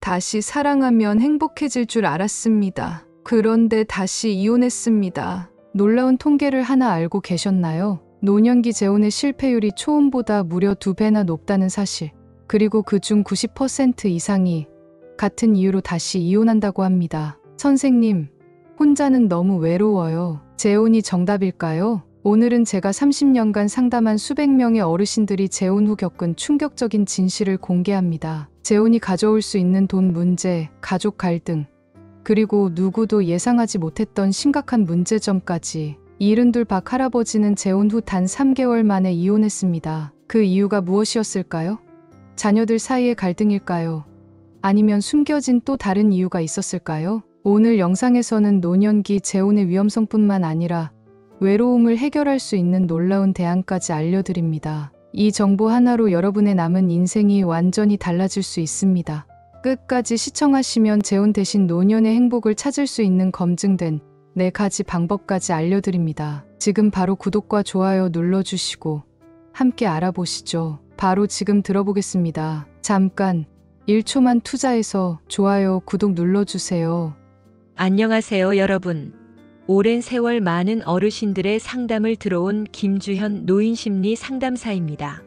다시 사랑하면 행복해질 줄 알았습니다. 그런데 다시 이혼했습니다. 놀라운 통계를 하나 알고 계셨나요? 노년기 재혼의 실패율이 초혼보다 무려 2배나 높다는 사실. 그리고 그중 90% 이상이 같은 이유로 다시 이혼한다고 합니다. 선생님, 혼자는 너무 외로워요. 재혼이 정답일까요? 오늘은 제가 30년간 상담한 수백 명의 어르신들이 재혼 후 겪은 충격적인 진실을 공개합니다. 재혼이 가져올 수 있는 돈 문제, 가족 갈등, 그리고 누구도 예상하지 못했던 심각한 문제점까지. 72 박 할아버지는 재혼 후 단 3개월 만에 이혼했습니다. 그 이유가 무엇이었을까요? 자녀들 사이의 갈등일까요? 아니면 숨겨진 또 다른 이유가 있었을까요? 오늘 영상에서는 노년기 재혼의 위험성뿐만 아니라 외로움을 해결할 수 있는 놀라운 대안까지 알려드립니다. 이 정보 하나로 여러분의 남은 인생이 완전히 달라질 수 있습니다. 끝까지 시청하시면 재혼 대신 노년의 행복을 찾을 수 있는 검증된 4가지 방법까지 알려드립니다. 지금 바로 구독과 좋아요 눌러주시고 함께 알아보시죠. 바로 지금 들어보겠습니다. 잠깐 1초만 투자해서 좋아요, 구독 눌러주세요. 안녕하세요, 여러분. 오랜 세월 많은 어르신들의 상담을 들어온 김주현 노인심리 상담사입니다.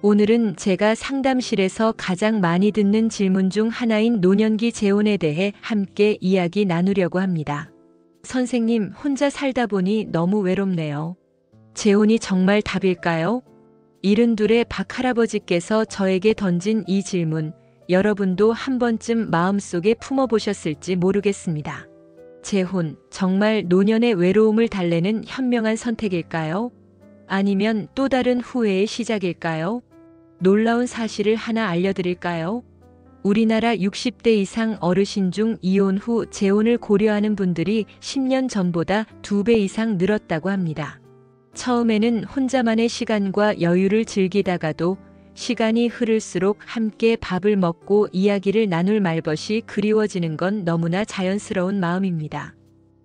오늘은 제가 상담실에서 가장 많이 듣는 질문 중 하나인 노년기 재혼에 대해 함께 이야기 나누려고 합니다. 선생님, 혼자 살다 보니 너무 외롭네요. 재혼이 정말 답일까요? 72의 박 할아버지께서 저에게 던진 이 질문, 여러분도 한 번쯤 마음속에 품어보셨을지 모르겠습니다. 재혼, 정말 노년의 외로움을 달래는 현명한 선택일까요? 아니면 또 다른 후회의 시작일까요? 놀라운 사실을 하나 알려드릴까요? 우리나라 60대 이상 어르신 중 이혼 후 재혼을 고려하는 분들이 10년 전보다 2배 이상 늘었다고 합니다. 처음에는 혼자만의 시간과 여유를 즐기다가도 시간이 흐를수록 함께 밥을 먹고 이야기를 나눌 말벗이 그리워지는 건 너무나 자연스러운 마음입니다.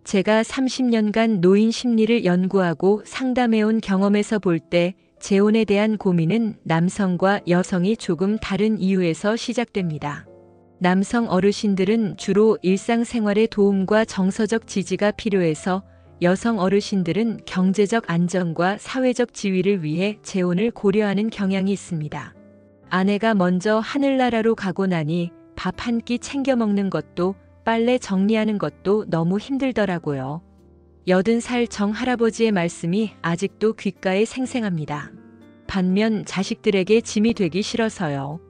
제가 30년간 노인 심리를 연구하고 상담해온 경험에서 볼 때 재혼에 대한 고민은 남성과 여성이 조금 다른 이유에서 시작됩니다. 남성 어르신들은 주로 일상생활의 도움과 정서적 지지가 필요해서 여성 어르신들은 경제적 안정과 사회적 지위를 위해 재혼을 고려하는 경향이 있습니다. 아내가 먼저 하늘나라로 가고 나니 밥 한 끼 챙겨 먹는 것도 빨래 정리하는 것도 너무 힘들더라고요. 80살 정 할아버지의 말씀이 아직도 귓가에 생생합니다. 반면 자식들에게 짐이 되기 싫어서요.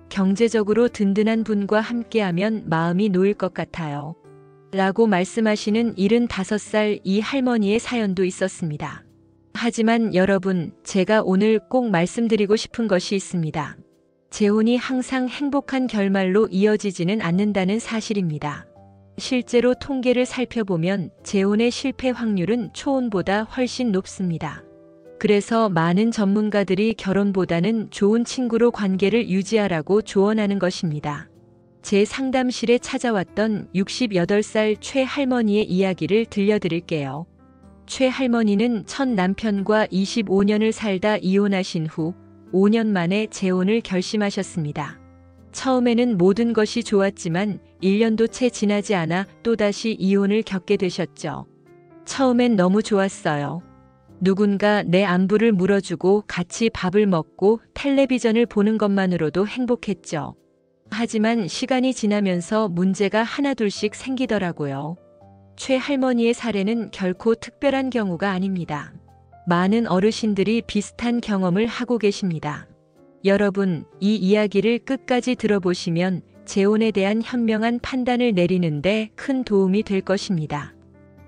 경제적으로 든든한 분과 함께하면 마음이 놓일 것 같아요. 라고 말씀하시는 75살 이 할머니의 사연도 있었습니다. 하지만 여러분, 제가 오늘 꼭 말씀드리고 싶은 것이 있습니다. 재혼이 항상 행복한 결말로 이어지지는 않는다는 사실입니다. 실제로 통계를 살펴보면 재혼의 실패 확률은 초혼보다 훨씬 높습니다. 그래서 많은 전문가들이 결혼보다는 좋은 친구로 관계를 유지하라고 조언하는 것입니다. 제 상담실에 찾아왔던 68살 최 할머니의 이야기를 들려드릴게요. 최 할머니는 첫 남편과 25년을 살다 이혼하신 후 5년 만에 재혼을 결심하셨습니다. 처음에는 모든 것이 좋았지만 1년도 채 지나지 않아 또다시 이혼을 겪게 되셨죠. 처음엔 너무 좋았어요. 누군가 내 안부를 물어주고 같이 밥을 먹고 텔레비전을 보는 것만으로도 행복했죠. 하지만 시간이 지나면서 문제가 하나둘씩 생기더라고요. 최 할머니의 사례는 결코 특별한 경우가 아닙니다. 많은 어르신들이 비슷한 경험을 하고 계십니다. 여러분, 이 이야기를 끝까지 들어보시면 재혼에 대한 현명한 판단을 내리는데 큰 도움이 될 것입니다.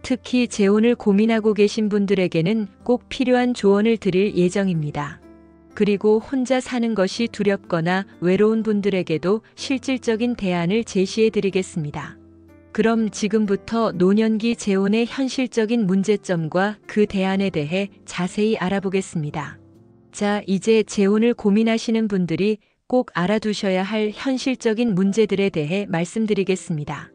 특히 재혼을 고민하고 계신 분들에게는 꼭 필요한 조언을 드릴 예정입니다. 그리고 혼자 사는 것이 두렵거나 외로운 분들에게도 실질적인 대안을 제시해 드리겠습니다. 그럼 지금부터 노년기 재혼의 현실적인 문제점과 그 대안에 대해 자세히 알아보겠습니다. 자, 이제 재혼을 고민하시는 분들이 꼭 알아두셔야 할 현실적인 문제들에 대해 말씀드리겠습니다.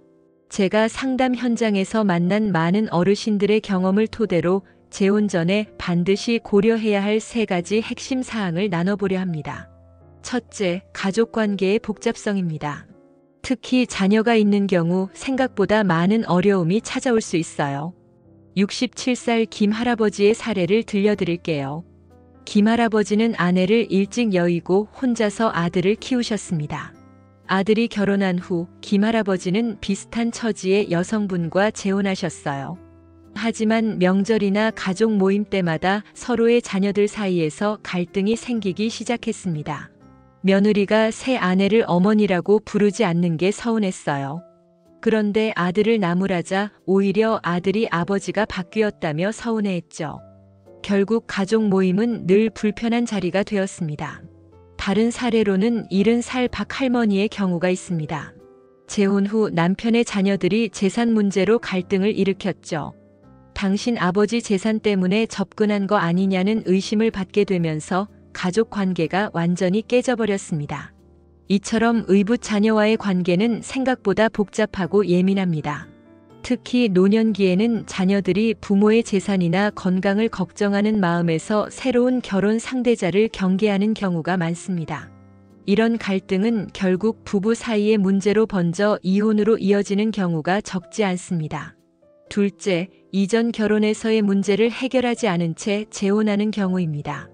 제가 상담 현장에서 만난 많은 어르신들의 경험을 토대로 재혼 전에 반드시 고려해야 할 3가지 핵심 사항을 나눠보려 합니다. 첫째, 가족관계의 복잡성입니다. 특히 자녀가 있는 경우 생각보다 많은 어려움이 찾아올 수 있어요. 67살 김 할아버지의 사례를 들려드릴게요. 김 할아버지는 아내를 일찍 여의고 혼자서 아들을 키우셨습니다. 아들이 결혼한 후 김 할아버지는 비슷한 처지의 여성분과 재혼하셨어요. 하지만 명절이나 가족 모임 때마다 서로의 자녀들 사이에서 갈등이 생기기 시작했습니다. 며느리가 새 아내를 어머니라고 부르지 않는 게 서운했어요. 그런데 아들을 나무라자 오히려 아들이 아버지가 바뀌었다며 서운해했죠. 결국 가족 모임은 늘 불편한 자리가 되었습니다. 다른 사례로는 70살 박 할머니의 경우가 있습니다. 재혼 후 남편의 자녀들이 재산 문제로 갈등을 일으켰죠. 당신 아버지 재산 때문에 접근한 거 아니냐는 의심을 받게 되면서 가족 관계가 완전히 깨져버렸습니다. 이처럼 의붓 자녀와의 관계는 생각보다 복잡하고 예민합니다. 특히 노년기에는 자녀들이 부모의 재산이나 건강을 걱정하는 마음에서 새로운 결혼 상대자를 경계하는 경우가 많습니다. 이런 갈등은 결국 부부 사이의 문제로 번져 이혼으로 이어지는 경우가 적지 않습니다. 둘째, 이전 결혼에서의 문제를 해결하지 않은 채 재혼하는 경우입니다.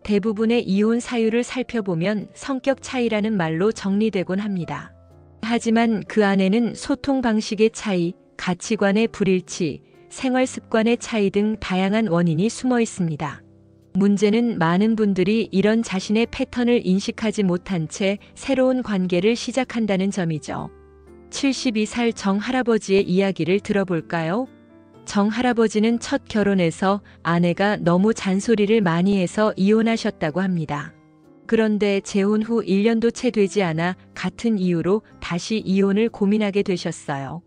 대부분의 이혼 사유를 살펴보면 성격 차이라는 말로 정리되곤 합니다. 하지만 그 안에는 소통 방식의 차이, 가치관의 불일치, 생활 습관의 차이 등 다양한 원인이 숨어 있습니다. 문제는 많은 분들이 이런 자신의 패턴을 인식하지 못한 채 새로운 관계를 시작한다는 점이죠. 72살 정 할아버지의 이야기를 들어볼까요? 정 할아버지는 첫 결혼에서 아내가 너무 잔소리를 많이 해서 이혼하셨다고 합니다. 그런데 재혼 후 1년도 채 되지 않아 같은 이유로 다시 이혼을 고민하게 되셨어요.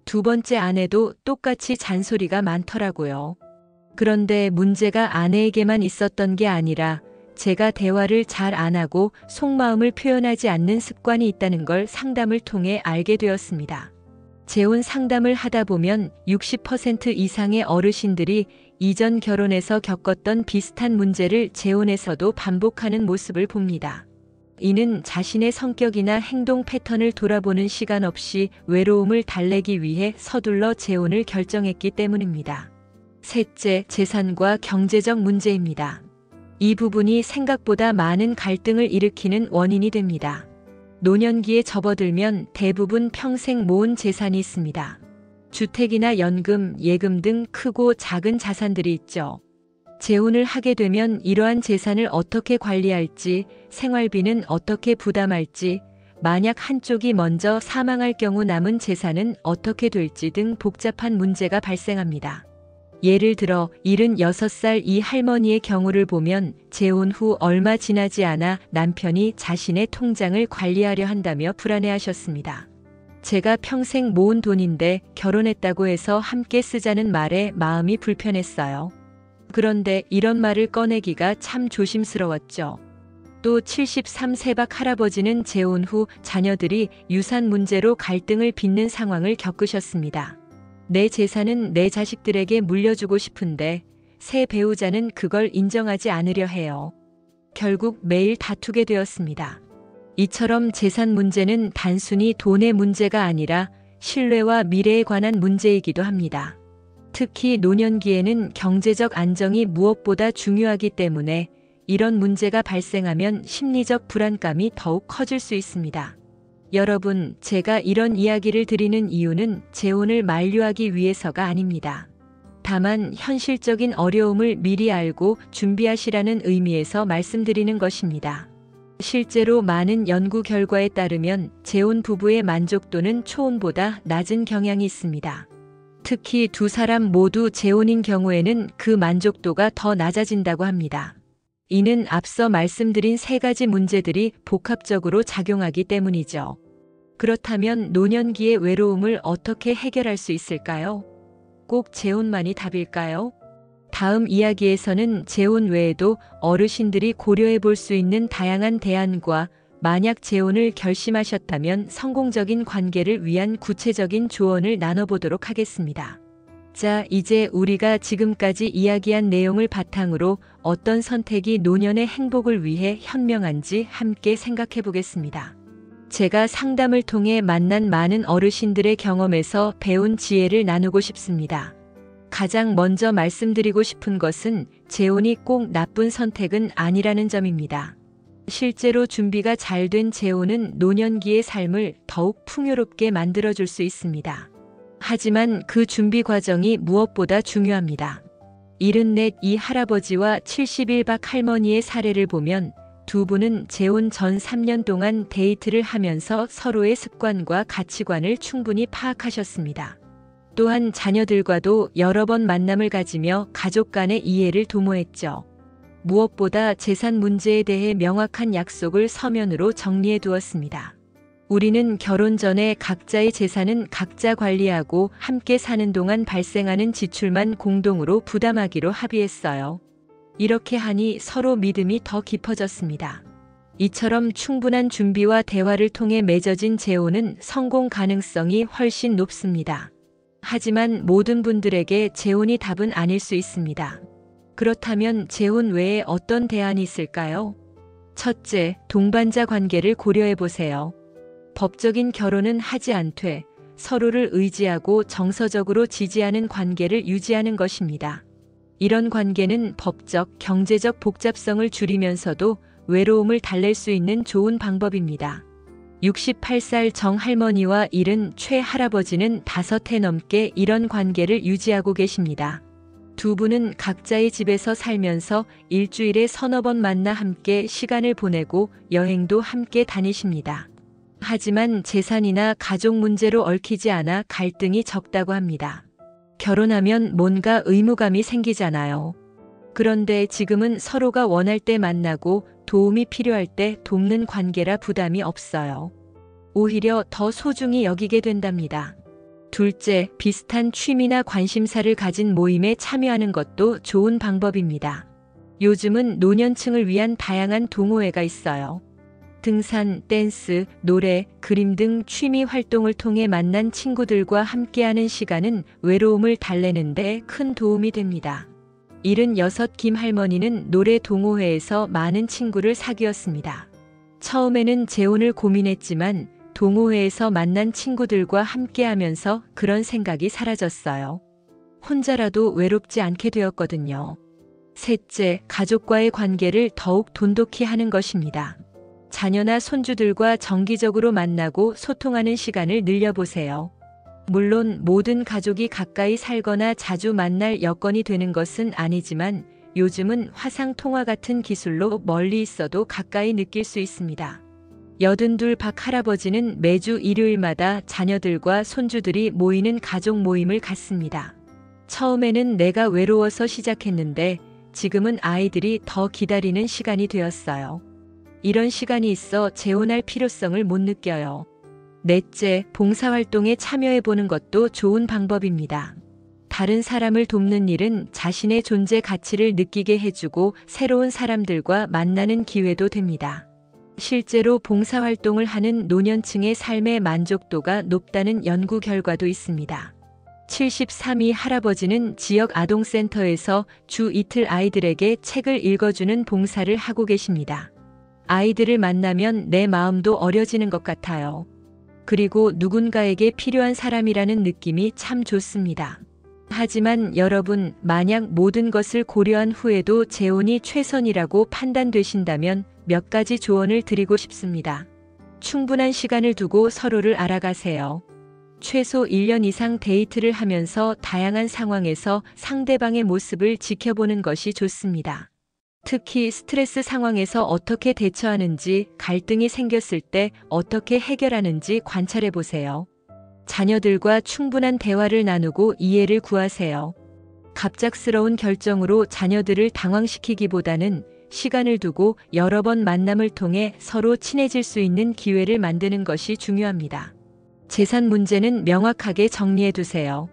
두 번째 아내도 똑같이 잔소리가 많더라고요. 그런데 문제가 아내에게만 있었던 게 아니라 제가 대화를 잘 안 하고 속마음을 표현하지 않는 습관이 있다는 걸 상담을 통해 알게 되었습니다. 재혼 상담을 하다 보면 60% 이상의 어르신들이 이전 결혼에서 겪었던 비슷한 문제를 재혼에서도 반복하는 모습을 봅니다. 이는 자신의 성격이나 행동 패턴을 돌아보는 시간 없이 외로움을 달래기 위해 서둘러 재혼을 결정했기 때문입니다. 셋째, 재산과 경제적 문제입니다. 이 부분이 생각보다 많은 갈등을 일으키는 원인이 됩니다. 노년기에 접어들면 대부분 평생 모은 재산이 있습니다. 주택이나 연금, 예금 등 크고 작은 자산들이 있죠. 재혼을 하게 되면 이러한 재산을 어떻게 관리할지, 생활비는 어떻게 부담할지, 만약 한쪽이 먼저 사망할 경우 남은 재산은 어떻게 될지 등 복잡한 문제가 발생합니다. 예를 들어 76살 이 할머니의 경우를 보면 재혼 후 얼마 지나지 않아 남편이 자신의 통장을 관리하려 한다며 불안해하셨습니다. 제가 평생 모은 돈인데 결혼했다고 해서 함께 쓰자는 말에 마음이 불편했어요. 그런데 이런 말을 꺼내기가 참 조심스러웠죠. 또 73세 박 할아버지는 재혼 후 자녀들이 유산 문제로 갈등을 빚는 상황을 겪으셨습니다. 내 재산은 내 자식들에게 물려주고 싶은데 새 배우자는 그걸 인정하지 않으려 해요. 결국 매일 다투게 되었습니다. 이처럼 재산 문제는 단순히 돈의 문제가 아니라 신뢰와 미래에 관한 문제이기도 합니다. 특히 노년기에는 경제적 안정이 무엇보다 중요하기 때문에 이런 문제가 발생하면 심리적 불안감이 더욱 커질 수 있습니다. 여러분, 제가 이런 이야기를 드리는 이유는 재혼을 만류하기 위해서가 아닙니다. 다만 현실적인 어려움을 미리 알고 준비하시라는 의미에서 말씀드리는 것입니다. 실제로 많은 연구 결과에 따르면 재혼 부부의 만족도는 초혼보다 낮은 경향이 있습니다. 특히 두 사람 모두 재혼인 경우에는 그 만족도가 더 낮아진다고 합니다. 이는 앞서 말씀드린 세 가지 문제들이 복합적으로 작용하기 때문이죠. 그렇다면 노년기의 외로움을 어떻게 해결할 수 있을까요? 꼭 재혼만이 답일까요? 다음 이야기에서는 재혼 외에도 어르신들이 고려해 볼 수 있는 다양한 대안과 만약 재혼을 결심하셨다면 성공적인 관계를 위한 구체적인 조언을 나눠보도록 하겠습니다. 자, 이제 우리가 지금까지 이야기한 내용을 바탕으로 어떤 선택이 노년의 행복을 위해 현명한지 함께 생각해 보겠습니다. 제가 상담을 통해 만난 많은 어르신들의 경험에서 배운 지혜를 나누고 싶습니다. 가장 먼저 말씀드리고 싶은 것은 재혼이 꼭 나쁜 선택은 아니라는 점입니다. 실제로 준비가 잘 된 재혼은 노년기의 삶을 더욱 풍요롭게 만들어줄 수 있습니다. 하지만 그 준비 과정이 무엇보다 중요합니다. 74 이 할아버지와 71박 할머니의 사례를 보면 두 분은 재혼 전 3년 동안 데이트를 하면서 서로의 습관과 가치관을 충분히 파악하셨습니다. 또한 자녀들과도 여러 번 만남을 가지며 가족 간의 이해를 도모했죠. 무엇보다 재산 문제에 대해 명확한 약속을 서면으로 정리해 두었습니다. 우리는 결혼 전에 각자의 재산은 각자 관리하고 함께 사는 동안 발생하는 지출만 공동으로 부담하기로 합의했어요. 이렇게 하니 서로 믿음이 더 깊어졌습니다. 이처럼 충분한 준비와 대화를 통해 맺어진 재혼은 성공 가능성이 훨씬 높습니다. 하지만 모든 분들에게 재혼이 답은 아닐 수 있습니다. 그렇다면 재혼 외에 어떤 대안이 있을까요? 첫째, 동반자 관계를 고려해 보세요. 법적인 결혼은 하지 않되 서로를 의지하고 정서적으로 지지하는 관계를 유지하는 것입니다. 이런 관계는 법적, 경제적 복잡성을 줄이면서도 외로움을 달랠 수 있는 좋은 방법입니다. 68살 정 할머니와 70 최 할아버지는 5해 넘게 이런 관계를 유지하고 계십니다. 두 분은 각자의 집에서 살면서 일주일에 서너 번 만나 함께 시간을 보내고 여행도 함께 다니십니다. 하지만 재산이나 가족 문제로 얽히지 않아 갈등이 적다고 합니다. 결혼하면 뭔가 의무감이 생기잖아요. 그런데 지금은 서로가 원할 때 만나고 도움이 필요할 때 돕는 관계라 부담이 없어요. 오히려 더 소중히 여기게 된답니다. 둘째, 비슷한 취미나 관심사를 가진 모임에 참여하는 것도 좋은 방법입니다. 요즘은 노년층을 위한 다양한 동호회가 있어요. 등산, 댄스, 노래, 그림 등 취미 활동을 통해 만난 친구들과 함께하는 시간은 외로움을 달래는 데 큰 도움이 됩니다. 76 김 할머니는 노래 동호회에서 많은 친구를 사귀었습니다. 처음에는 재혼을 고민했지만 동호회에서 만난 친구들과 함께하면서 그런 생각이 사라졌어요. 혼자라도 외롭지 않게 되었거든요. 셋째, 가족과의 관계를 더욱 돈독히 하는 것입니다. 자녀나 손주들과 정기적으로 만나고 소통하는 시간을 늘려보세요. 물론 모든 가족이 가까이 살거나 자주 만날 여건이 되는 것은 아니지만 요즘은 화상통화 같은 기술로 멀리 있어도 가까이 느낄 수 있습니다. 82 박 할아버지는 매주 일요일마다 자녀들과 손주들이 모이는 가족 모임을 갖습니다. 처음에는 내가 외로워서 시작했는데 지금은 아이들이 더 기다리는 시간이 되었어요. 이런 시간이 있어 재혼할 필요성을 못 느껴요. 넷째, 봉사활동에 참여해보는 것도 좋은 방법입니다. 다른 사람을 돕는 일은 자신의 존재 가치를 느끼게 해주고 새로운 사람들과 만나는 기회도 됩니다. 실제로 봉사활동을 하는 노년층의 삶의 만족도가 높다는 연구 결과도 있습니다. 73이 할아버지는 지역 아동센터에서 주 이틀 아이들에게 책을 읽어주는 봉사를 하고 계십니다. 아이들을 만나면 내 마음도 어려지는 것 같아요. 그리고 누군가에게 필요한 사람이라는 느낌이 참 좋습니다. 하지만 여러분, 만약 모든 것을 고려한 후에도 재혼이 최선이라고 판단되신다면 몇 가지 조언을 드리고 싶습니다. 충분한 시간을 두고 서로를 알아가세요. 최소 1년 이상 데이트를 하면서 다양한 상황에서 상대방의 모습을 지켜보는 것이 좋습니다. 특히 스트레스 상황에서 어떻게 대처하는지, 갈등이 생겼을 때 어떻게 해결하는지 관찰해 보세요. 자녀들과 충분한 대화를 나누고 이해를 구하세요. 갑작스러운 결정으로 자녀들을 당황시키기보다는 시간을 두고 여러 번 만남을 통해 서로 친해질 수 있는 기회를 만드는 것이 중요합니다. 재산 문제는 명확하게 정리해 두세요.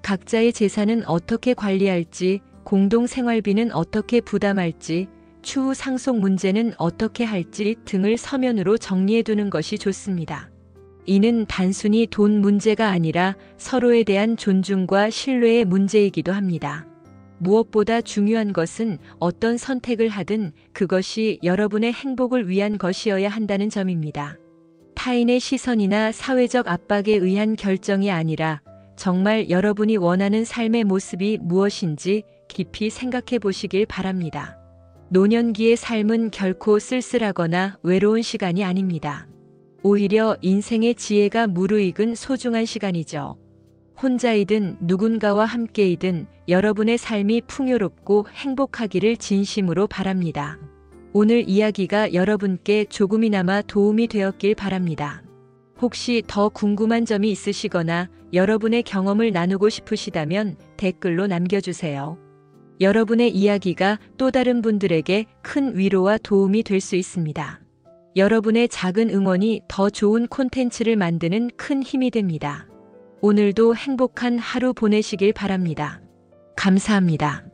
각자의 재산은 어떻게 관리할지, 공동 생활비는 어떻게 부담할지, 추후 상속 문제는 어떻게 할지 등을 서면으로 정리해 두는 것이 좋습니다. 이는 단순히 돈 문제가 아니라 서로에 대한 존중과 신뢰의 문제이기도 합니다. 무엇보다 중요한 것은 어떤 선택을 하든 그것이 여러분의 행복을 위한 것이어야 한다는 점입니다. 타인의 시선이나 사회적 압박에 의한 결정이 아니라 정말 여러분이 원하는 삶의 모습이 무엇인지 깊이 생각해 보시길 바랍니다. 노년기의 삶은 결코 쓸쓸하거나 외로운 시간이 아닙니다. 오히려 인생의 지혜가 무르익은 소중한 시간이죠. 혼자이든 누군가와 함께이든 여러분의 삶이 풍요롭고 행복하기를 진심으로 바랍니다. 오늘 이야기가 여러분께 조금이나마 도움이 되었길 바랍니다. 혹시 더 궁금한 점이 있으시거나 여러분의 경험을 나누고 싶으시다면 댓글로 남겨주세요. 여러분의 이야기가 또 다른 분들에게 큰 위로와 도움이 될 수 있습니다. 여러분의 작은 응원이 더 좋은 콘텐츠를 만드는 큰 힘이 됩니다. 오늘도 행복한 하루 보내시길 바랍니다. 감사합니다.